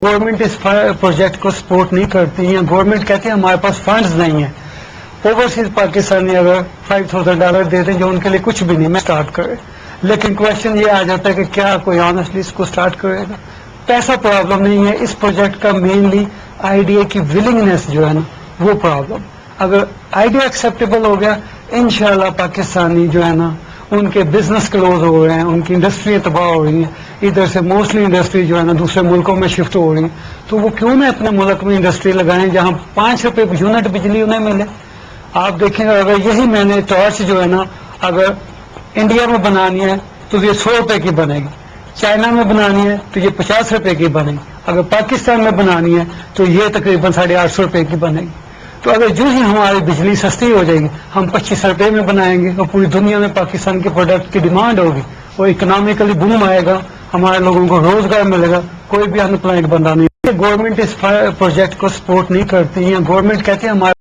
Government اس project کو support نہیں کرتی ہے. گورنمنٹ کہتی ہے ہمارے پاس فنڈز نہیں ہیں. اوورسیز پاکستانی اگر $5,000 دے دیں جو ان کے لیے کچھ بھی نہیں, میں اسٹارٹ کرے. لیکن کوشچن یہ آ جاتا ہے کہ کیا کوئی آنیسٹلی اس کو اسٹارٹ کرے گا. پیسہ پرابلم نہیں ہے اس پروجیکٹ کا, مینلی آئیڈیا کی ولنگنیس جو ہے نا وہ پرابلم. اگر آئیڈیا ایکسیپٹیبل ہو گیا انشاءاللہ پاکستانی جو ہے نا ان کے بزنس کلوز ہو رہے ہیں, ان کی انڈسٹری تباہ ہو رہی ہیں, ادھر سے موسٹلی انڈسٹری جو ہے نا دوسرے ملکوں میں شفٹ ہو رہی ہیں, تو وہ کیوں نہ اپنے ملک میں انڈسٹری لگائیں جہاں ₹5 یونٹ بجلی انہیں ملے. آپ دیکھیں اگر یہی میں نے ٹارچ جو ہے نا اگر انڈیا میں بنانی ہے تو یہ ₹100 کی بنے گی, چائنا میں بنانی ہے تو یہ ₹50 کی بنے گی, اگر پاکستان میں بنانی ہے تو یہ تقریباً ₹850 کی بنے گی. تو اگر جو ہی ہماری بجلی سستی ہو جائے گی ہم ₹25 میں بنائیں گے اور پوری دنیا میں پاکستان کے پروڈکٹ کی ڈیمانڈ ہوگی اور اکنامیکلی بوم آئے گا, ہمارے لوگوں کو روزگار ملے گا, کوئی بھی ان امپلائڈ بندہ نہیں. گورنمنٹ اس پروجیکٹ کو سپورٹ نہیں کرتی ہے. گورنمنٹ کہتی ہے ہمارے